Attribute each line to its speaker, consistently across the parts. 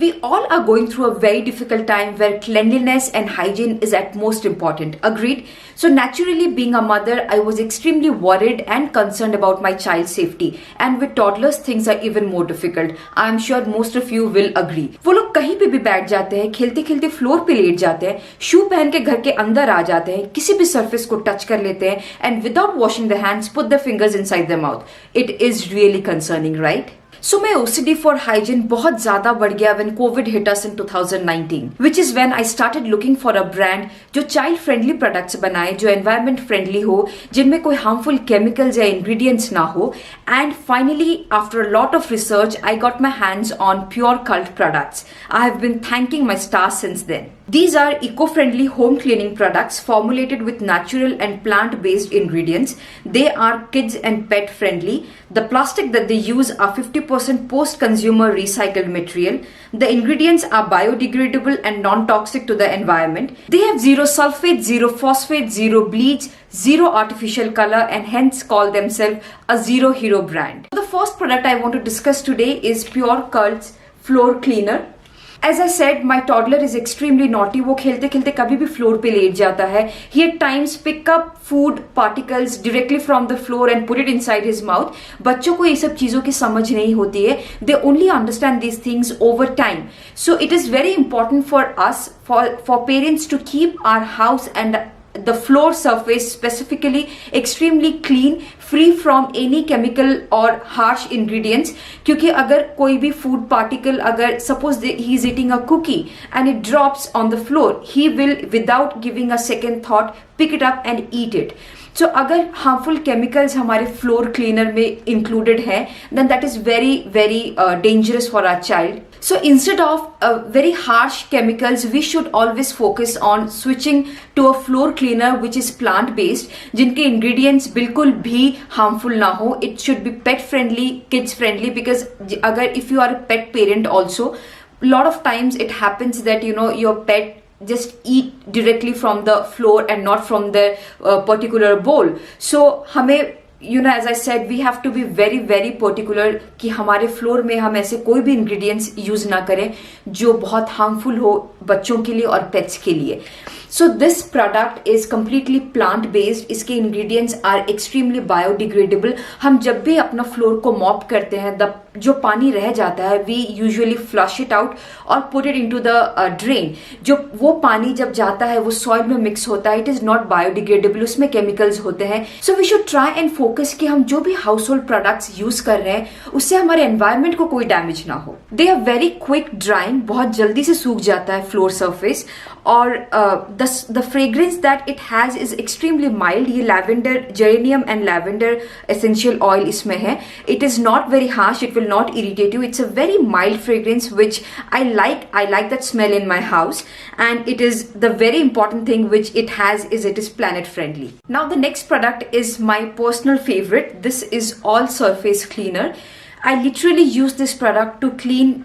Speaker 1: We all are going through a very difficult time where cleanliness and hygiene is at most important. Agreed? So naturally, being a mother, I was extremely worried and concerned about my child's safety. And with toddlers, things are even more difficult. I am sure most of you will agree. वो लोग कहीं पे भी बैठ जाते हैं, खेलते खेलते फ्लोर पे लेट जाते हैं, शू पहन के घर के अंदर आ जाते हैं, किसी भी सरफेस को टच कर लेते हैं, and without washing their hands, put their fingers inside their mouth. It is really concerning, right? So my OCD for hygiene बहुत ज़्यादा बढ़ गया when COVID hit us in 2019, which is when I started looking for a brand जो child friendly products बनाए, जो environment friendly हो, जिनमें कोई harmful chemicals या ingredients ना हो, and finally after a lot of research I got my hands on Pure Cult products. I have been thanking my stars since then. These are eco-friendly home cleaning products formulated with natural and plant-based ingredients. They are kids and pet friendly. The plastic that they use are 50% post-consumer recycled material. The ingredients are biodegradable and non-toxic to the environment. They have zero sulfate, zero phosphate, zero bleach, zero artificial color, and hence call themselves a zero hero brand. The first product I want to discuss today is Pure Cult's floor cleaner. As I said, my toddler is extremely naughty. वो खेलते खेलते कभी भी floor पे late जाता है. He at times pick up food particles directly from the floor and put it inside his mouth. बच्चों को ये सब चीज़ों की समझ नहीं होती है. They only understand these things over time. So it is very important for us, for parents to keep our house and the floor surface specifically extremely clean, free from any chemical or harsh ingredients. क्योंकि अगर कोई भी food particle, अगर suppose he is eating a cookie and it drops on the floor, he will without giving a second thought pick it up and eat it. So अगर harmful chemicals हमारे floor cleaner में included हैं, then that is very dangerous for our child. So instead of very harsh chemicals, we should always focus on switching to a floor cleaner which is plant based, जिनके ingredients बिल्कुल भी harmful ना हो. It should be pet friendly, kids friendly, because अगर if you are a pet parent also, lot of times it happens that your pet just eat directly from the floor and not from the particular bowl. So हमें as I said, we have to be very particular कि हमारे floor में हम ऐसे कोई भी ingredients use ना करें जो बहुत हार्मफुल हो बच्चों के लिए और पेट्स के लिए. So this product is completely plant based. इसके ingredients are extremely biodegradable. हम जब भी अपना फ्लोर को मॉप करते हैं, जो पानी रह जाता है, we usually flush it out और put it into the drain. जो वो पानी जब जाता है वो सॉइल में मिक्स होता है, it is not biodegradable, उसमें केमिकल्स होते हैं. So we should try and focus कि हम जो भी हाउस होल्ड प्रोडक्ट्स यूज कर रहे हैं उससे हमारे एनवायरमेंट को कोई डैमेज ना हो. They are very quick drying, बहुत जल्दी से सूख जाता है फ्लोर सरफेस, और the fragrance that it has is extremely mild. ये lavender, geranium and lavender essential oil इसमें है. It is not very harsh, it will not irritate you. It's a very mild fragrance which I like. I like that smell in my house, and it is the very important thing which it has is it is planet friendly. Now the next product is my personal favorite. This is All Surface Cleaner. I literally use this product to clean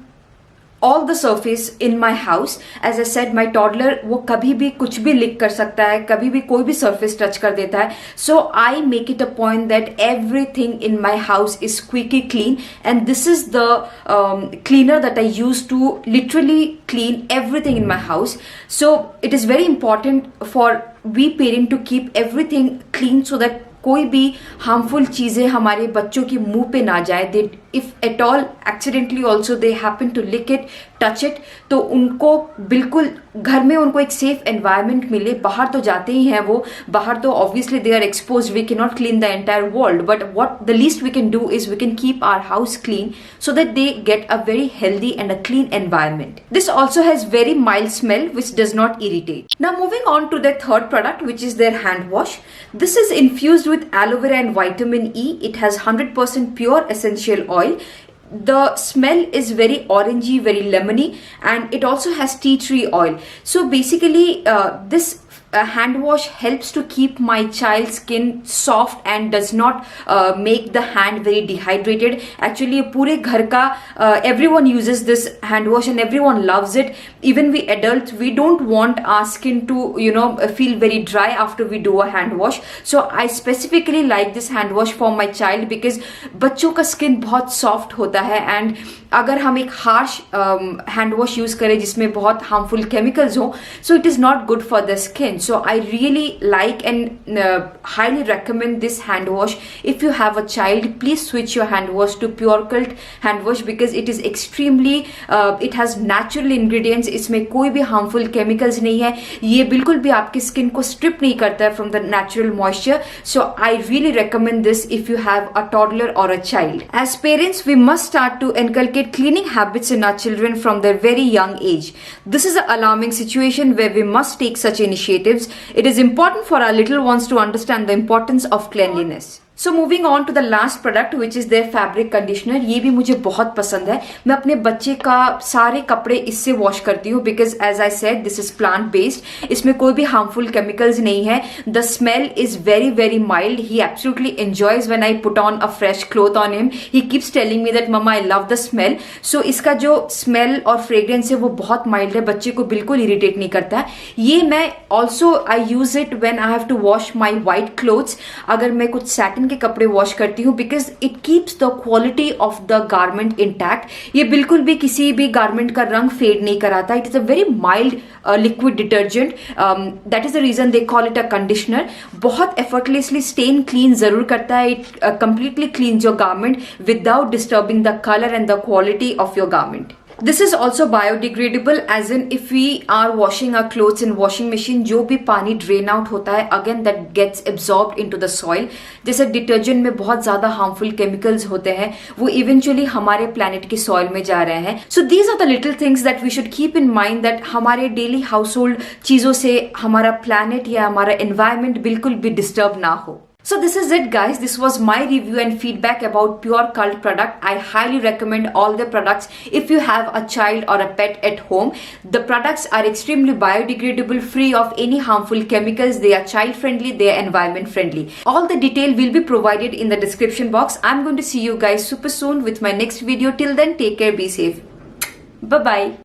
Speaker 1: all the surface in my house. As I said, my toddler वो कभी भी कुछ भी लिक कर सकता है, कभी भी कोई भी surface touch कर देता है. So I make it a point that everything in my house is squeaky clean, and this is the cleaner that I use to literally clean everything in my house. So it is very important for we parent to keep everything clean so that कोई भी harmful चीज़ें हमारे बच्चों के मुंह पे ना जाए. They if at all accidentally also they happen to lick it, touch it, तो उनको बिल्कुल घर में उनको एक सेफ एनवायरनमेंट मिले. बाहर तो जाते ही हैं वो, बाहर तो obviously they are expose, we can not clean the entire world, but what the least we can do is we can keep our house clean so that they get a very healthy and a clean environment. This also has very mild smell which does not irritate. Now moving on to the third product, which is their hand wash. This is infused with aloe vera and vitamin E. It has 100% pure essential oil. The smell is very orangey, very lemony, and it also has tea tree oil. So basically this hand wash helps to keep my child's skin soft and does not make the hand very dehydrated. Actually पूरे घर का everyone uses this hand wash and everyone loves it. Even we adults, we don't want our skin to feel very dry after we do a hand wash. So I specifically like this hand wash for my child because बच्चों का skin बहुत soft होता है, and अगर हम एक harsh hand wash use करें जिसमें बहुत harmful chemicals हो, so it is not good for the skin. So I really like and highly recommend this hand wash. If you have a child, please switch your hand wash to Pure Cult hand wash because it is extremely it has natural ingredients. इसमें कोई भी harmful chemicals नहीं है. ये बिल्कुल भी आपकी skin को strip नहीं करता है from the natural moisture. So I really recommend this if you have a toddler or a child. As parents, we must start to inculcate cleaning habits in our children from their very young age. This is an alarming situation where we must take such initiatives. It is important for our little ones to understand the importance of cleanliness. So moving on to the last product, which is their fabric conditioner. ये भी मुझे बहुत पसंद है. मैं अपने बच्चे का सारे कपड़े इससे वॉश करती हूँ because as I said, this is plant based. इसमें कोई भी harmful chemicals नहीं है. The smell is very very mild. He absolutely enjoys when I put on a fresh cloth on him. He keeps telling me that Mama, I love the smell. So इसका जो smell और fragrance है वो बहुत mild है. बच्चे को बिल्कुल irritate नहीं करता है. ये मैं also I use it when I have to wash my white clothes. अगर मैं कुछ satin के कपड़े वॉश करती हूँ because it keeps the quality of the garment intact. ये बिल्कुल भी किसी भी गारमेंट का रंग फेड नहीं कराता. It is a very mild liquid detergent. That is the reason they call it a conditioner. बहुत effortlessly stain clean जरूर करता है. It completely cleans your garment without disturbing the color and the quality of your garment. This is also biodegradable, as in if we are washing our clothes in washing machine, जो भी पानी drain out होता है again that gets absorbed into the soil. जैसे detergent में बहुत ज़्यादा harmful chemicals होते हैं, वो eventually हमारे planet की soil में जा रहे हैं. So these are the little things that we should keep in mind that हमारे daily household चीज़ों से हमारा planet या हमारा environment बिल्कुल भी disturb ना हो. So this is it guys, this was my review and feedback about Pure Cult product. I highly recommend all the products if you have a child or a pet at home. The products are extremely biodegradable, free of any harmful chemicals. They are child friendly, they are environment friendly. All the detail will be provided in the description box. I'm going to see you guys super soon with my next video. Till then, take care, be safe. Bye bye.